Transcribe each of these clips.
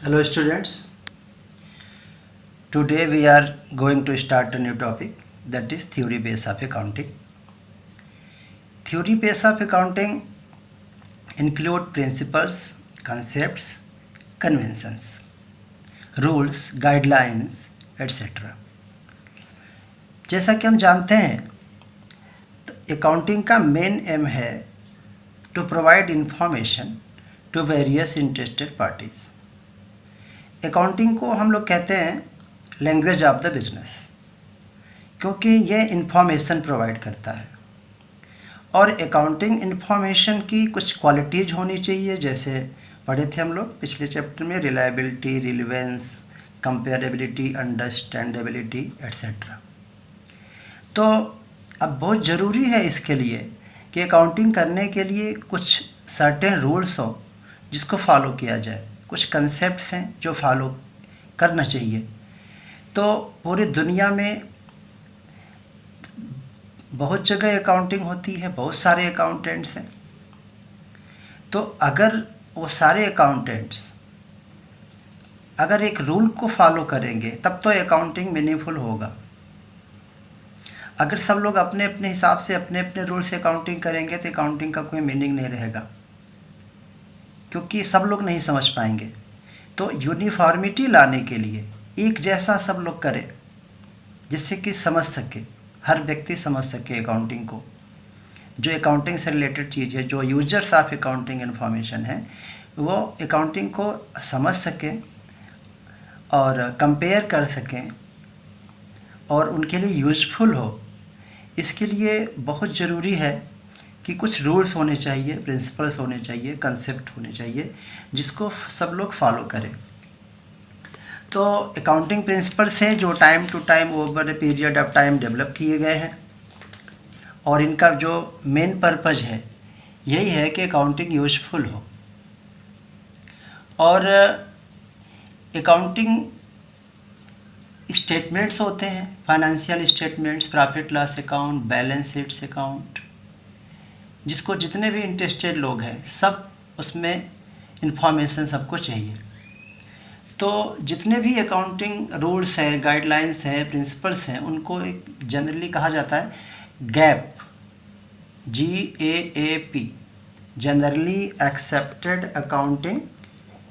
Hello students, today we are going to start a new topic, that is theory base of accounting. Theory base of accounting include principles, concepts, conventions, rules, guidelines, etc. जैसा कि हम जानते हैं तो accounting का main aim है to provide information to various interested parties. Accounting को हम लोग कहते हैं लैंग्वेज ऑफ द बिजनेस, क्योंकि ये इंफॉर्मेशन प्रोवाइड करता है। और अकाउंटिंग इंफॉर्मेशन की कुछ क्वालिटीज़ होनी चाहिए, जैसे पढ़े थे हम लोग पिछले चैप्टर में, reliability, relevance, comparability, understandability etcetera. तो अब बहुत ज़रूरी है इसके लिए कि अकाउंटिंग करने के लिए कुछ सर्टेन रूल्स हो जिसको फॉलो किया जाए, कुछ कंसेप्ट्स हैं जो फॉलो करना चाहिए। तो पूरी दुनिया में बहुत जगह अकाउंटिंग होती है, बहुत सारे अकाउंटेंट्स हैं। तो अगर वो सारे अकाउंटेंट्स अगर एक रूल को फॉलो करेंगे तब तो अकाउंटिंग मीनिंगफुल होगा। अगर सब लोग अपने अपने हिसाब से अपने अपने रूल से अकाउंटिंग करेंगे तो अकाउंटिंग का कोई मीनिंग नहीं रहेगा, क्योंकि सब लोग नहीं समझ पाएंगे। तो यूनिफॉर्मिटी लाने के लिए एक जैसा सब लोग करें, जिससे कि समझ सके, हर व्यक्ति समझ सके अकाउंटिंग को, जो अकाउंटिंग से रिलेटेड चीज़ है, जो यूजर्स ऑफ अकाउंटिंग इन्फॉर्मेशन है वो अकाउंटिंग को समझ सकें और कंपेयर कर सकें और उनके लिए यूजफुल हो। इसके लिए बहुत ज़रूरी है कि कुछ रूल्स होने चाहिए, प्रिंसिपल्स होने चाहिए, कंसेप्ट होने चाहिए, जिसको सब लोग फॉलो करें। तो अकाउंटिंग प्रिंसिपल्स हैं जो time to time over a period of time develop किए गए हैं, और इनका जो मेन पर्पज़ है यही है कि अकाउंटिंग यूजफुल हो। और अकाउंटिंग स्टेटमेंट्स होते हैं, financial statements, profit loss account, balance sheets account, जिसको जितने भी इंटरेस्टेड लोग हैं सब उसमें इंफॉर्मेशन सबको चाहिए। तो जितने भी अकाउंटिंग रूल्स हैं, गाइडलाइंस हैं, प्रिंसिपल्स हैं, उनको एक जनरली कहा जाता है GAAP, GAAP, generally accepted accounting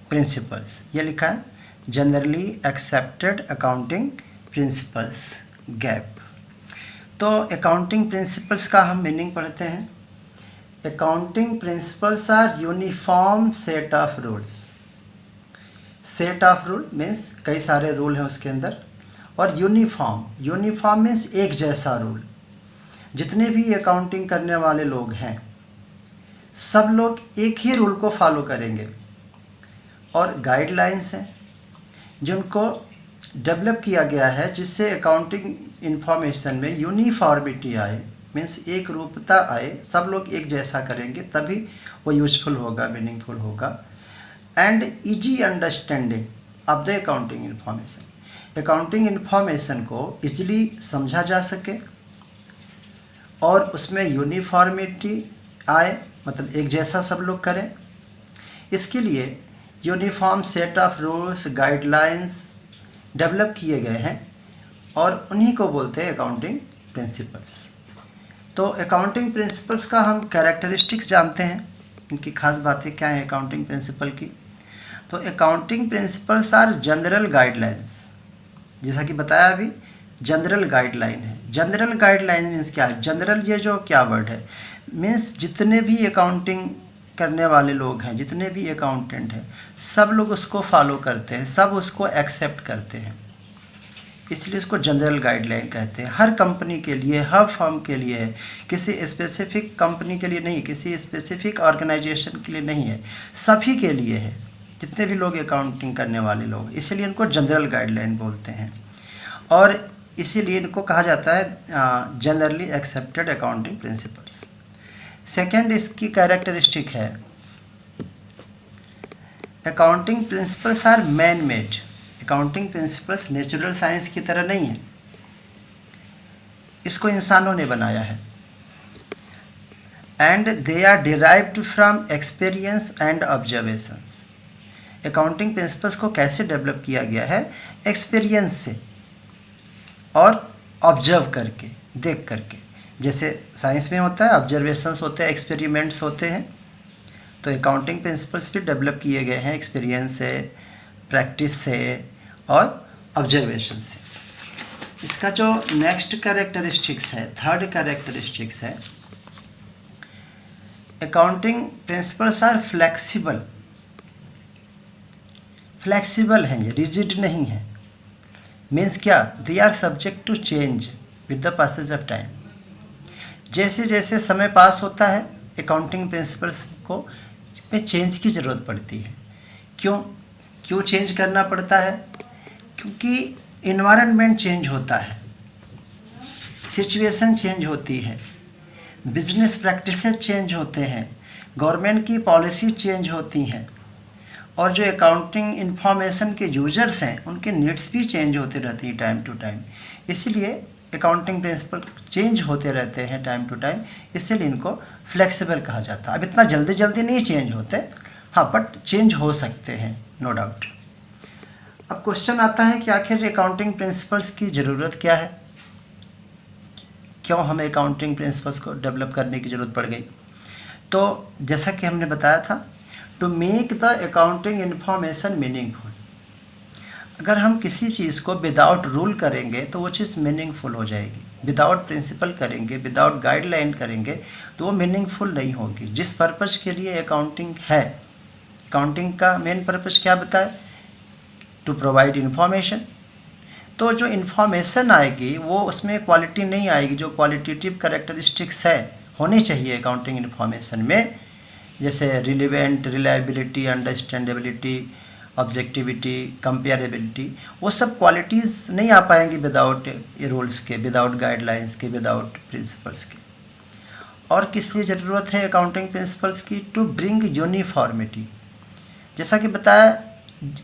principles. ये लिखा है generally accepted accounting principles, GAAP. तो अकाउंटिंग प्रिंसिपल्स का हम मीनिंग पढ़ते हैं। Accounting principles are uniform set of rules. Set of rule means कई सारे रूल हैं उसके अंदर, और यूनिफॉर्म मीन्स एक जैसा रूल। जितने भी अकाउंटिंग करने वाले लोग हैं सब लोग एक ही रूल को फॉलो करेंगे। और गाइडलाइंस हैं जिनको डेवलप किया गया है जिससे अकाउंटिंग इंफॉर्मेशन में यूनिफॉर्मिटी आए, मीन्स एक रूपता आए, सब लोग एक जैसा करेंगे तभी वो यूजफुल होगा, मीनिंगफुल होगा। And easy understanding of the accounting information, accounting information को ईजिली समझा जा सके और उसमें यूनिफॉर्मिटी आए, मतलब एक जैसा सब लोग करें। इसके लिए uniform set of rules, guidelines develop किए गए हैं और उन्हीं को बोलते हैं अकाउंटिंग प्रिंसिपल्स। तो अकाउंटिंग प्रिंसिपल्स का हम कैरेक्टरिस्टिक्स जानते हैं, इनकी खास बातें क्या हैं अकाउंटिंग प्रिंसिपल की। तो accounting principles are general guidelines, जैसा कि बताया अभी, जनरल गाइडलाइन है। जनरल गाइडलाइन मीन्स क्या है? जनरल ये जो क्या वर्ड है, मीन्स जितने भी अकाउंटिंग करने वाले लोग हैं, जितने भी अकाउंटेंट हैं, सब लोग उसको फॉलो करते हैं, सब उसको एक्सेप्ट करते हैं, इसलिए इसको जनरल गाइडलाइन कहते हैं। हर कंपनी के लिए, हर फर्म के लिए है, किसी स्पेसिफिक कंपनी के लिए नहीं, किसी स्पेसिफिक ऑर्गेनाइजेशन के लिए नहीं है, सभी के लिए है, जितने भी लोग अकाउंटिंग करने वाले लोग, इसीलिए इनको जनरल गाइडलाइन बोलते हैं। और इसीलिए इनको कहा जाता है generally accepted accounting principles. Second इसकी कैरेक्टरिस्टिक है accounting principles are man made. Accounting principles natural science की तरह नहीं है, इसको इंसानों ने बनाया है। And they are derived from experience and observations. Accounting principles को कैसे डेवलप किया गया है? एक्सपीरियंस से और ऑब्जर्व करके, देख करके। जैसे साइंस में होता है, ऑब्जर्वेशंस होते हैं, एक्सपेरिमेंट्स होते हैं, तो अकाउंटिंग प्रिंसिपल्स भी डेवलप किए गए हैं एक्सपीरियंस से, प्रैक्टिस से और ऑब्जर्वेशन से। इसका जो नेक्स्ट कैरेक्टरिस्टिक्स है, थर्ड कैरेक्टरिस्टिक्स है, accounting principles are flexible. Flexible हैं, ये रिजिड नहीं है। मीन्स क्या? They are subject to change with the passage of time. जैसे जैसे समय पास होता है अकाउंटिंग प्रिंसिपल्स को में चेंज की ज़रूरत पड़ती है। क्यों चेंज करना पड़ता है? क्योंकि इन्वायरमेंट चेंज होता है, सिचुएशन चेंज होती है, बिजनेस प्रैक्टिसेस चेंज होते हैं, गवर्नमेंट की पॉलिसी चेंज होती हैं, और जो अकाउंटिंग इंफॉर्मेशन के यूजर्स हैं उनके नीड्स भी चेंज होते रहती हैं टाइम टू टाइम। इसीलिए अकाउंटिंग प्रिंसिपल चेंज होते रहते हैं टाइम टू टाइम, इसीलिए इनको फ्लेक्सिबल कहा जाता है। अब इतना जल्दी जल्दी नहीं चेंज होते, हाँ, बट चेंज हो सकते हैं, नो डाउट। अब क्वेश्चन आता है कि आखिर अकाउंटिंग प्रिंसिपल्स की ज़रूरत क्या है? क्यों हमें अकाउंटिंग प्रिंसिपल्स को डेवलप करने की ज़रूरत पड़ गई? तो जैसा कि हमने बताया था, to make the accounting information meaningful. अगर हम किसी चीज़ को विदाउट रूल करेंगे तो वो चीज़ मीनिंगफुल हो जाएगी। विदाउट प्रिंसिपल करेंगे, विदाउट गाइडलाइन करेंगे तो वो मीनिंगफुल नहीं होगी। जिस पर्पज़ के लिए अकाउंटिंग है, अकाउंटिंग का मेन पर्पज़ क्या बताए? To provide information. तो जो इन्फॉर्मेशन आएगी वो उसमें क्वालिटी नहीं आएगी, जो क्वालिटेटिव कैरेक्टरिस्टिक्स है होनी चाहिए अकाउंटिंग इन्फॉर्मेशन में, जैसे relevant, reliability, understandability, objectivity, comparability, वो सब क्वालिटीज़ नहीं आ पाएंगी विदाउट रूल्स के, विदाउट गाइडलाइंस के, विदाउट प्रिंसिपल्स के। और किस लिए ज़रूरत है अकाउंटिंग प्रिंसिपल्स की? To bring uniformity. जैसा कि बताया,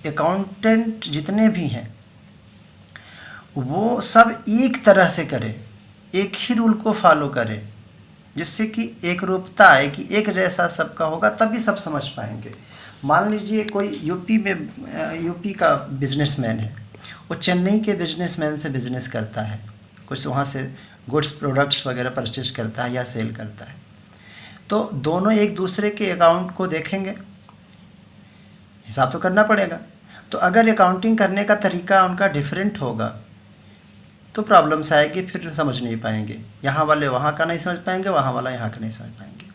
अकाउंटेंट जितने भी हैं वो सब एक तरह से करें, एक ही रूल को फॉलो करें, जिससे कि एक रूपता आए कि एक जैसा सबका होगा, तभी सब समझ पाएंगे। मान लीजिए कोई यूपी का बिजनेसमैन है, वो चेन्नई के बिजनेसमैन से बिजनेस करता है, कुछ वहाँ से गुड्स प्रोडक्ट्स वगैरह परचेज करता है या सेल करता है, तो दोनों एक दूसरे के अकाउंट को देखेंगे, हिसाब तो करना पड़ेगा। तो अगर अकाउंटिंग करने का तरीका उनका डिफरेंट होगा तो प्रॉब्लम्स आएगी, फिर समझ नहीं पाएंगे। यहाँ वाले वहाँ का नहीं समझ पाएंगे, वहाँ वाला यहाँ का नहीं समझ पाएंगे।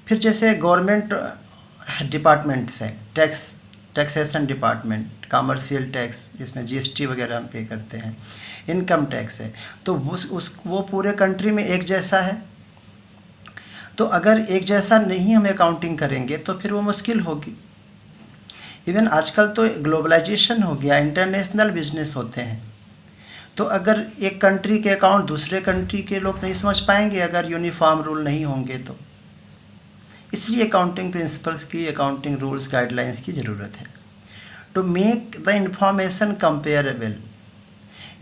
फिर जैसे गवर्नमेंट डिपार्टमेंट्स हैं, टैक्सेशन डिपार्टमेंट, कमर्शियल टैक्स, जिसमें जीएसटी वगैरह हम पे करते हैं, इनकम टैक्स है, तो वो पूरे कंट्री में एक जैसा है। तो अगर एक जैसा नहीं हम अकाउंटिंग करेंगे तो फिर वो मुश्किल होगी। इवन आजकल तो ग्लोबलाइजेशन हो गया, इंटरनेशनल बिजनेस होते हैं, तो अगर एक कंट्री के अकाउंट दूसरे कंट्री के लोग नहीं समझ पाएंगे अगर यूनिफॉर्म रूल नहीं होंगे तो। इसलिए अकाउंटिंग प्रिंसिपल्स की, अकाउंटिंग रूल्स, गाइडलाइंस की ज़रूरत है। To make the information comparable.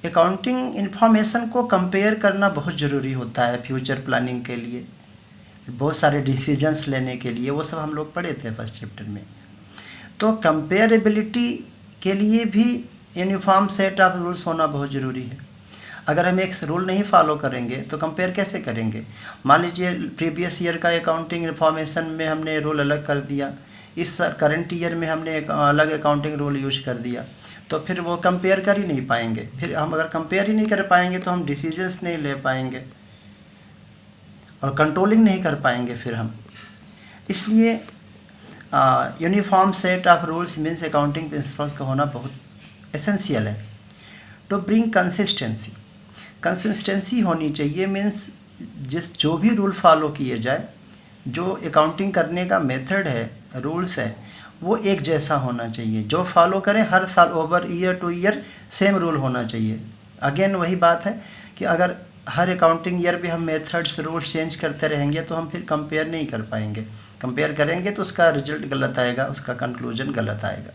Accounting information को कंपेयर करना बहुत ज़रूरी होता है फ्यूचर प्लानिंग के लिए, बहुत सारे डिसीजंस लेने के लिए, वो सब हम लोग पढ़े थे फर्स्ट चैप्टर में। तो कंपेरेबिलिटी के लिए भी यूनिफॉर्म सेट ऑफ रूल्स होना बहुत ज़रूरी है। अगर हम एक रूल नहीं फॉलो करेंगे तो कंपेयर कैसे करेंगे? मान लीजिए प्रीवियस ईयर का अकाउंटिंग इन्फॉर्मेशन में हमने रूल अलग कर दिया, इस करंट ईयर में हमने एक अलग अकाउंटिंग रूल यूज कर दिया, तो फिर वो कंपेयर कर ही नहीं पाएंगे। फिर हम अगर कंपेयर ही नहीं कर पाएंगे तो हम डिसीजंस नहीं ले पाएंगे और कंट्रोलिंग नहीं कर पाएंगे फिर हम। इसलिए uniform set of rules means accounting principles का होना बहुत एसेंशियल है। टू ब्रिंग कंसिस्टेंसी, कंसिस्टेंसी होनी चाहिए, मीन्स जो भी रूल फॉलो किए जाए, जो अकाउंटिंग करने का मेथड है, रूल्स है, वो एक जैसा होना चाहिए। जो फॉलो करें हर साल over year two year same rule होना चाहिए। अगेन वही बात है कि अगर हर अकाउंटिंग ईयर में हम मेथड्स, रूल्स चेंज करते रहेंगे तो हम फिर कंपेयर नहीं कर पाएंगे। कंपेयर करेंगे तो उसका रिजल्ट गलत आएगा, उसका कंक्लूजन गलत आएगा।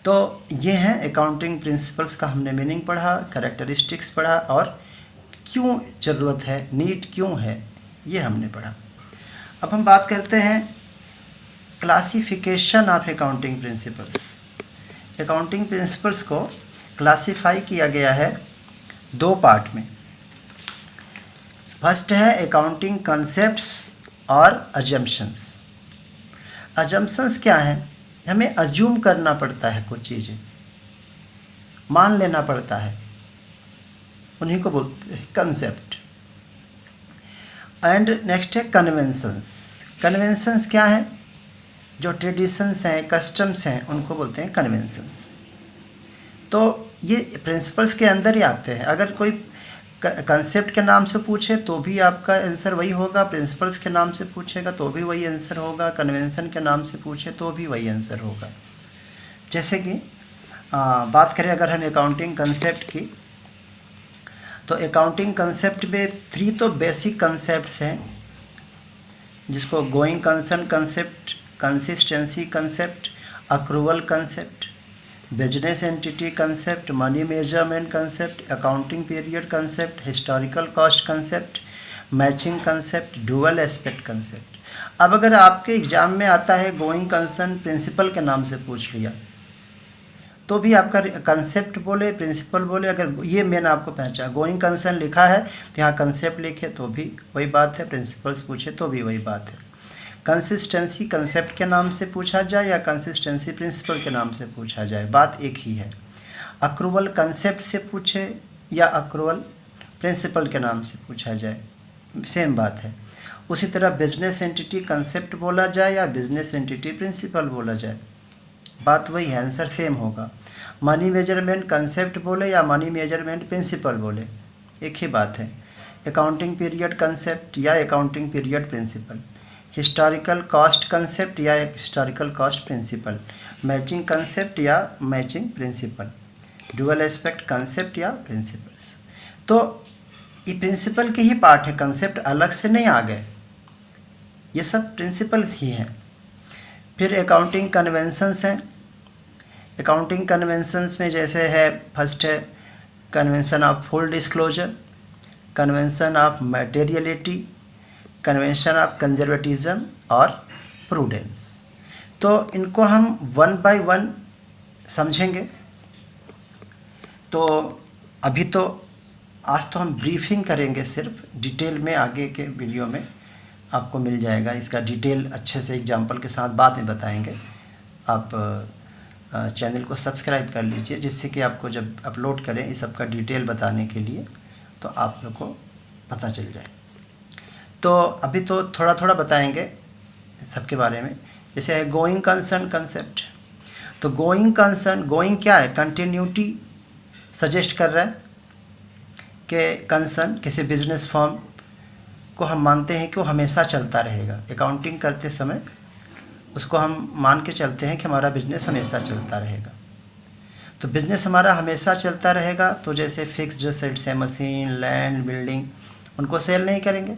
तो ये हैं अकाउंटिंग प्रिंसिपल्स का हमने मीनिंग पढ़ा, कैरेक्टरिस्टिक्स पढ़ा और क्यों ज़रूरत है, नीड क्यों है, ये हमने पढ़ा। अब हम बात करते हैं classification of accounting principles. Accounting principles को क्लासिफाई किया गया है 2 पार्ट में। फर्स्ट है अकाउंटिंग कंसेप्ट्स और अजम्पशंस। अजम्पशंस क्या है? हमें अज्यूम करना पड़ता है, कुछ चीज़ें मान लेना पड़ता है, उन्हीं को बोलते हैं कंसेप्ट। एंड नेक्स्ट है कन्वेंशंस। कन्वेंशंस क्या है? जो ट्रेडिशंस हैं, कस्टम्स हैं, उनको बोलते हैं कन्वेंशंस। तो ये प्रिंसिपल्स के अंदर ही आते हैं। अगर कोई कंसेप्ट के नाम से पूछे तो भी आपका आंसर वही होगा, प्रिंसिपल्स के नाम से पूछेगा तो भी वही आंसर होगा, कन्वेंशन के नाम से पूछे तो भी वही आंसर होगा। जैसे कि बात करें अगर हम अकाउंटिंग कंसेप्ट की, तो अकाउंटिंग कंसेप्ट में 3 तो बेसिक कंसेप्ट्स हैं, जिसको going concern concept, consistency concept, accrual concept, business entity concept, money measurement concept, accounting period concept, historical cost concept, matching concept, dual aspect concept. अब अगर आपके एग्जाम में आता है गोइंग कंसर्न प्रिंसिपल के नाम से पूछ लिया, तो भी आपका कंसेप्ट बोले प्रिंसिपल बोले, अगर ये मेन आपको पहचान, गोइंग कंसर्न लिखा है तो यहाँ कंसेप्ट लिखे तो भी वही बात है, प्रिंसिपल्स पूछे तो भी वही बात है। कंसिस्टेंसी कंसेप्ट के नाम से पूछा जाए या कंसिस्टेंसी प्रिंसिपल के नाम से पूछा जाए, बात एक ही है। अक्रूवल कंसेप्ट से पूछे या अक्रूवल प्रिंसिपल के नाम से पूछा जाए, सेम बात है। उसी तरह बिजनेस एंटिटी कंसेप्ट बोला जाए या बिजनेस एंटिटी प्रिंसिपल बोला जाए, बात वही है, आंसर सेम होगा। मनी मेजरमेंट कंसेप्ट बोले या मनी मेजरमेंट प्रिंसिपल बोले, एक ही बात है। अकाउंटिंग पीरियड कंसेप्ट या accounting period principle, historical cost concept या historical cost principle, matching concept या matching principle, dual aspect concept या प्रिंसिपल्स। तो ये प्रिंसिपल के ही पार्ट है, कंसेप्ट अलग से नहीं आ गए, ये सब प्रिंसिपल्स ही हैं। फिर अकाउंटिंग कन्वेंशंस हैं। अकाउंटिंग कन्वेंशंस में जैसे है, फर्स्ट है convention of full disclosure, convention of materiality, convention of conservatism और प्रूडेंस। तो इनको हम 1 बाय 1 समझेंगे। तो अभी तो आज तो हम ब्रीफिंग करेंगे, सिर्फ डिटेल में आगे के वीडियो में आपको मिल जाएगा, इसका डिटेल अच्छे से एग्जांपल के साथ बाद में बताएंगे। आप चैनल को सब्सक्राइब कर लीजिए, जिससे कि आपको जब अपलोड करें इस सब का डिटेल बताने के लिए तो आप लोग को पता चल जाए। तो अभी तो थोड़ा थोड़ा बताएंगे सबके बारे में। जैसे है गोइंग कंसर्न कंसेप्ट। तो गोइंग कंसर्न, गोइंग क्या है? कंटिन्यूटी सजेस्ट कर रहा है कि कंसर्न किसी बिजनेस फर्म को हम मानते हैं कि वो हमेशा चलता रहेगा। अकाउंटिंग करते समय उसको हम मान के चलते हैं कि हमारा बिजनेस हमेशा चलता रहेगा। तो बिजनेस हमारा हमेशा चलता रहेगा, तो जैसे फिक्स्ड एसेट्स है, मशीन, लैंड, बिल्डिंग, उनको सेल नहीं करेंगे।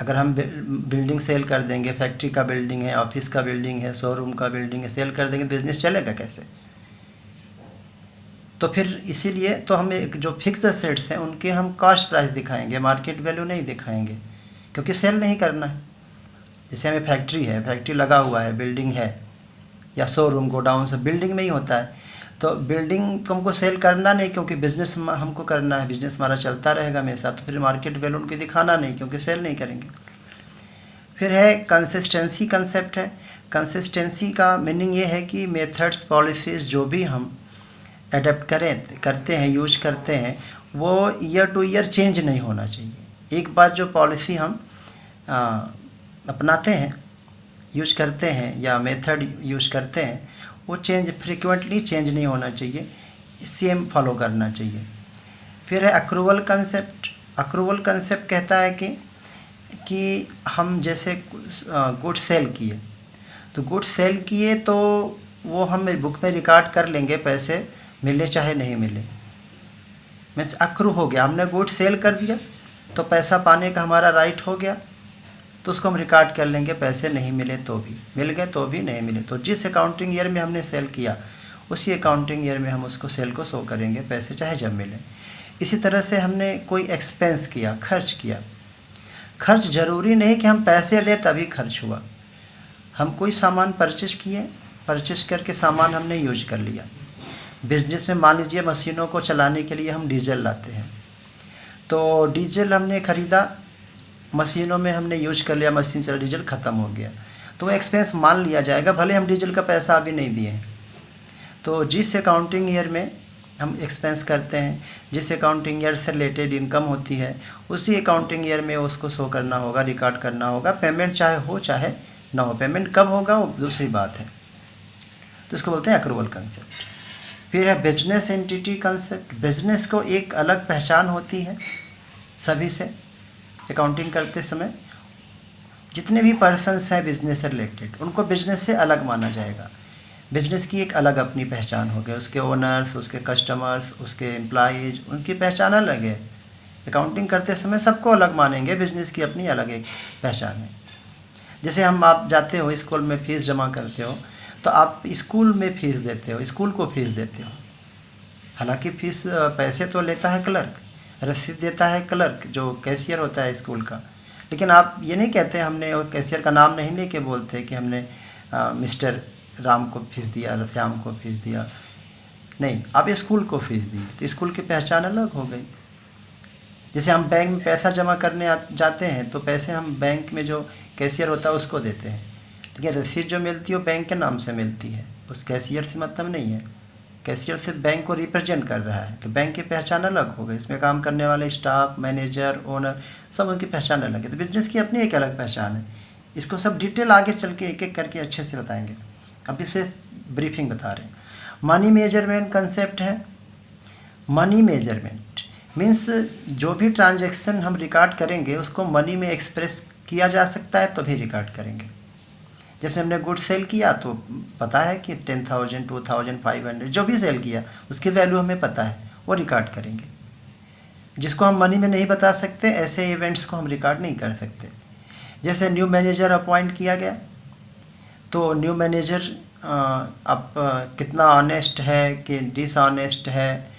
अगर हम बिल्डिंग सेल कर देंगे, फैक्ट्री का बिल्डिंग है, ऑफिस का बिल्डिंग है, शोरूम का बिल्डिंग है, सेल कर देंगे, बिजनेस चलेगा कैसे? तो फिर इसीलिए तो हमें जो फिक्स एसेट्स हैं उनके हम कॉस्ट प्राइस दिखाएंगे, मार्केट वैल्यू नहीं दिखाएंगे, क्योंकि सेल नहीं करना है। जैसे हमें फैक्ट्री है, फैक्ट्री लगा हुआ है, बिल्डिंग है, या शोरूम गोडाउन सब बिल्डिंग में ही होता है, तो बिल्डिंग तो हमको सेल करना नहीं, क्योंकि बिजनेस हमको करना है, बिजनेस हमारा चलता रहेगा हमेशा, तो फिर मार्केट वैल्यू उनको दिखाना नहीं, क्योंकि सेल नहीं करेंगे। फिर है कंसिस्टेंसी कंसेप्ट है। कंसिस्टेंसी का मीनिंग ये है कि मेथड्स, पॉलिसीज़ जो भी हम एडेप्ट करते हैं, यूज करते हैं, वो ईयर टू ईयर चेंज नहीं होना चाहिए। एक बार जो पॉलिसी हम अपनाते हैं, यूज करते हैं या मेथड यूज करते हैं, वो फ्रीक्वेंटली चेंज नहीं होना चाहिए, सेम फॉलो करना चाहिए। फिर है अक्रूवल कंसेप्ट। अक्रूवल कंसेप्ट कहता है कि हम जैसे गुड्स सेल किए, तो गुड्स सेल किए तो वो हम बुक में रिकॉर्ड कर लेंगे, पैसे मिले चाहे नहीं मिले, मीन्स अक्रू हो गया, हमने गुड्स सेल कर दिया तो पैसा पाने का हमारा राइट हो गया, तो उसको हम रिकॉर्ड कर लेंगे, पैसे नहीं मिले तो भी, मिल गए तो भी, नहीं मिले तो जिस अकाउंटिंग ईयर में हमने सेल किया उसी अकाउंटिंग ईयर में हम उसको सेल को शो करेंगे, पैसे चाहे जब मिले। इसी तरह से हमने कोई एक्सपेंस किया, खर्च किया, खर्च ज़रूरी नहीं कि हम पैसे लें तभी खर्च हुआ, हम कोई सामान परचेस किए, परचेस करके सामान हमने यूज कर लिया। बिजनेस में मान लीजिए मशीनों को चलाने के लिए हम डीजल लाते हैं, तो डीजल हमने ख़रीदा, मशीनों में हमने यूज कर लिया, मशीन चला, डीजल ख़त्म हो गया, तो वो एक्सपेंस मान लिया जाएगा, भले हम डीजल का पैसा अभी नहीं दिए हैं। तो जिस अकाउंटिंग ईयर में हम एक्सपेंस करते हैं, जिस अकाउंटिंग ईयर से रिलेटेड इनकम होती है, उसी अकाउंटिंग ईयर में उसको शो करना होगा, रिकॉर्ड करना होगा। पेमेंट चाहे हो चाहे ना हो, पेमेंट कब होगा वो दूसरी बात है। तो इसको बोलते हैं अक्रूवल कंसेप्ट। फिर है बिजनेस एंटिटी कंसेप्ट। बिजनेस को एक अलग पहचान होती है सभी से। अकाउंटिंग करते समय जितने भी पर्सन्स हैं बिजनेस से रिलेटेड, उनको बिजनेस से अलग माना जाएगा। बिजनेस की एक अलग अपनी पहचान हो गई, उसके ओनर्स, उसके कस्टमर्स, उसके एम्प्लॉइज, उनकी पहचान अलग है। अकाउंटिंग करते समय सबको अलग मानेंगे, बिजनेस की अपनी अलग एक पहचान है। जैसे आप जाते हो स्कूल में फ़ीस जमा करते हो, तो आप स्कूल में फ़ीस देते हो, स्कूल को फ़ीस देते हो। हालांकि फ़ीस पैसे तो लेता है क्लर्क, रसीद देता है क्लर्क जो कैशियर होता है स्कूल का, लेकिन आप ये नहीं कहते, हमने कैशियर का नाम नहीं लेके बोलते कि हमने मिस्टर राम को फीस दिया, श्याम को फीस दिया, नहीं, आप स्कूल को फीस दी, तो स्कूल की पहचान अलग हो गई। जैसे हम बैंक में पैसा जमा करने जाते हैं, तो पैसे हम बैंक में जो कैशियर होता है उसको देते हैं, लेकिन रसीद जो मिलती है वो बैंक के नाम से मिलती है, उस कैशियर से मतलब नहीं है। कैशियर सिर्फ बैंक को रिप्रेजेंट कर रहा है, तो बैंक की पहचान अलग हो गई। इसमें काम करने वाले स्टाफ, मैनेजर, ओनर, सब उनकी पहचान अलग है। तो बिजनेस की अपनी एक अलग पहचान है। इसको सब डिटेल आगे चल के एक एक करके अच्छे से बताएंगे, अब इसे ब्रीफिंग बता रहे हैं। मनी मेजरमेंट कंसेप्ट है। मनी मेजरमेंट मीन्स जो भी ट्रांजैक्शन हम रिकॉर्ड करेंगे उसको मनी में एक्सप्रेस किया जा सकता है तो भी रिकॉर्ड करेंगे। जैसे हमने गुड सेल किया तो पता है कि 10,000, 2,000, 500 जो भी सेल किया उसकी वैल्यू हमें पता है, वो रिकॉर्ड करेंगे। जिसको हम मनी में नहीं बता सकते, ऐसे इवेंट्स को हम रिकॉर्ड नहीं कर सकते। जैसे न्यू मैनेजर अपॉइंट किया गया, तो न्यू मैनेजर अब कितना ऑनेस्ट है कि डिसऑनेस्ट है,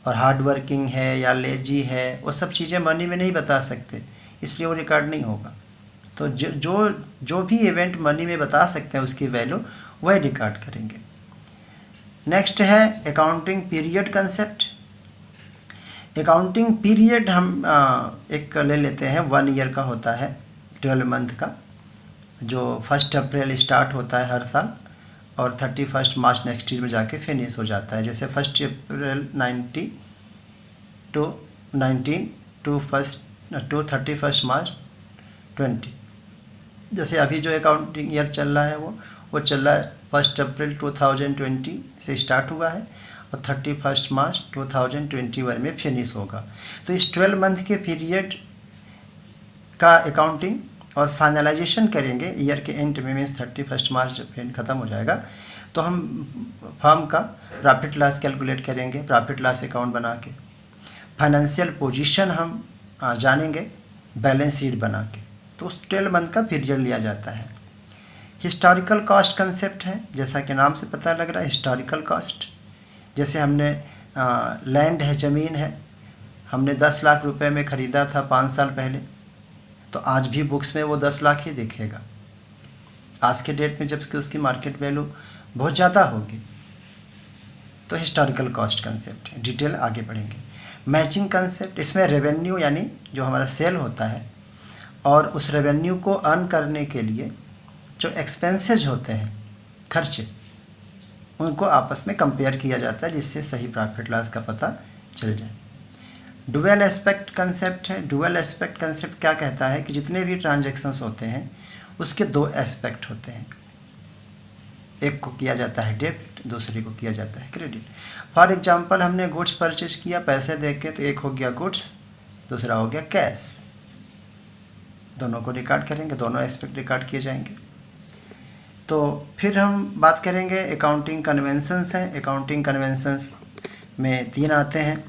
और हार्ड वर्किंग है या लेजी है, वो सब चीज़ें मनी में नहीं बता सकते, इसलिए वो रिकॉर्ड नहीं होगा। तो जो भी इवेंट मनी में बता सकते हैं उसकी वैल्यू, वही रिकॉर्ड करेंगे। नेक्स्ट है accounting period concept. Accounting period हम एक ले लेते हैं, 1 ईयर का होता है, 12 मंथ का, जो 1 अप्रैल स्टार्ट होता है हर साल और 31 मार्च नेक्स्ट ईयर में जाके फिनिश हो जाता है। जैसे 1 अप्रैल 19 टू 31 मार्च 20। जैसे अभी जो अकाउंटिंग ईयर चल रहा है वो चल रहा है 1 अप्रैल 2020 से स्टार्ट हुआ है और 31 मार्च 2021 में फिनिश होगा। तो इस 12 मंथ के पीरियड का अकाउंटिंग और फाइनलाइजेशन करेंगे ईयर के एंड में, मीन्स 31 मार्च जब ख़त्म हो जाएगा तो हम फर्म का प्रॉफिट लॉस कैलकुलेट करेंगे, प्रॉफिट लॉस अकाउंट बना के। फाइनेंशियल पोजीशन हम जानेंगे बैलेंस शीट बना के। तो उस 12 मंथ का पीरियड लिया जाता है। हिस्टोरिकल कॉस्ट कंसेप्ट है, जैसा कि नाम से पता लग रहा है, हिस्टोरिकल कॉस्ट। जैसे हमने लैंड है, ज़मीन है, हमने 10 लाख रुपए में ख़रीदा था 5 साल पहले, तो आज भी बुक्स में वो 10 लाख ही दिखेगा। आज के डेट में जबकि उसकी मार्केट वैल्यू बहुत ज़्यादा होगी। तो हिस्टोरिकल कॉस्ट कंसेप्ट है, डिटेल आगे पढ़ेंगे। मैचिंग कंसेप्ट, इसमें रेवेन्यू यानी जो हमारा सेल होता है और उस रेवेन्यू को अर्न करने के लिए जो एक्सपेंसेस होते हैं, खर्चे, उनको आपस में कंपेयर किया जाता है जिससे सही प्रॉफिट लॉस का पता चल जाए। डुअल एस्पेक्ट कंसेप्ट है। डुअल एस्पेक्ट कंसेप्ट क्या कहता है कि जितने भी ट्रांजैक्शंस होते हैं उसके 2 एस्पेक्ट होते हैं, एक को किया जाता है डेबिट, दूसरे को किया जाता है क्रेडिट। फॉर एग्जांपल हमने गुड्स परचेज किया पैसे दे के, तो एक हो गया गुड्स, दूसरा हो गया कैश। दोनों को रिकॉर्ड करेंगे, दोनों एस्पेक्ट रिकॉर्ड किए जाएंगे। तो फिर हम बात करेंगे अकाउंटिंग कन्वेंशंस हैं। अकाउंटिंग कन्वेंशंस में 3 आते हैं।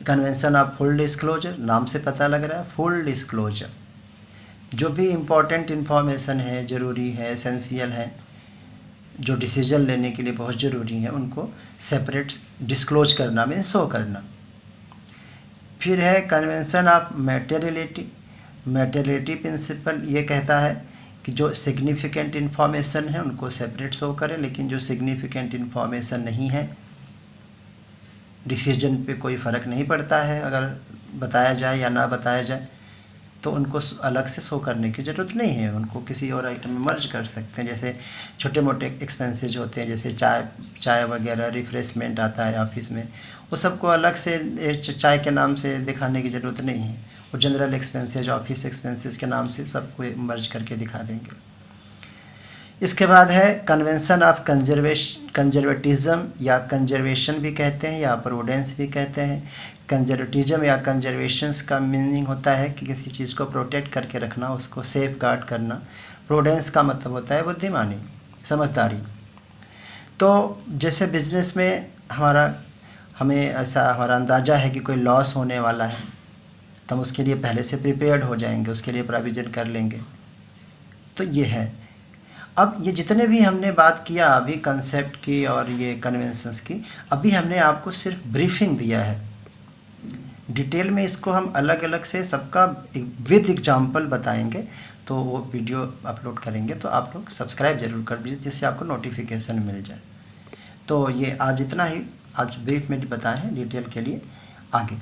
कन्वेंशन ऑफ फुल डिस्क्लोजर, नाम से पता लग रहा है, फुल डिस्क्लोजर। जो भी इम्पोर्टेंट इन्फॉर्मेशन है, ज़रूरी है, एसेंशियल है, जो डिसीजन लेने के लिए बहुत ज़रूरी है, उनको सेपरेट डिस्क्लोज करना, मीन शो करना। फिर है कन्वेंशन ऑफ मैटेरियलिटी। मैटेरियलिटी प्रिंसिपल ये कहता है कि जो सिग्निफिकेंट इन्फॉर्मेशन है उनको सेपरेट शो करें, लेकिन जो सिग्निफिकेंट इन्फॉर्मेशन नहीं है, डिसीजन पे कोई फ़र्क नहीं पड़ता है अगर बताया जाए या ना बताया जाए, तो उनको अलग से शो करने की ज़रूरत नहीं है, उनको किसी और आइटम में मर्ज कर सकते हैं। जैसे छोटे मोटे एक्सपेंसेस होते हैं, जैसे चाय वगैरह रिफ्रेशमेंट आता है ऑफिस में, वो सबको अलग से चाय के नाम से दिखाने की ज़रूरत नहीं है, वो जनरल एक्सपेंसेस ऑफिस एक्सपेंसेस के नाम से सबको मर्ज करके दिखा देंगे। इसके बाद है कन्वेंशन ऑफ कंजर्वेटिज्म या कंजर्वेशन भी कहते हैं या प्रूडेंस भी कहते हैं। कंजर्वेटिज्म या कंजर्वेशंस का मीनिंग होता है कि किसी चीज़ को प्रोटेक्ट करके रखना, उसको सेफ गार्ड करना। प्रूडेंस का मतलब होता है बुद्धिमानी, समझदारी। तो जैसे बिजनेस में हमें ऐसा हमारा अंदाज़ा है कि कोई लॉस होने वाला है, तो हम उसके लिए पहले से प्रिपेयर्ड हो जाएंगे, उसके लिए प्रोविज़न कर लेंगे। तो ये है। अब ये जितने भी हमने बात किया अभी कंसेप्ट की और ये कन्वेंशंस की, अभी हमने आपको सिर्फ ब्रीफिंग दिया है। डिटेल में इसको हम अलग अलग से सबका विद एग्जाम्पल बताएंगे, तो वो वीडियो अपलोड करेंगे, तो आप लोग सब्सक्राइब ज़रूर कर दीजिए जिससे आपको नोटिफिकेशन मिल जाए। तो ये आज इतना ही, आज ब्रीफ में बताए हैं, डिटेल के लिए आगे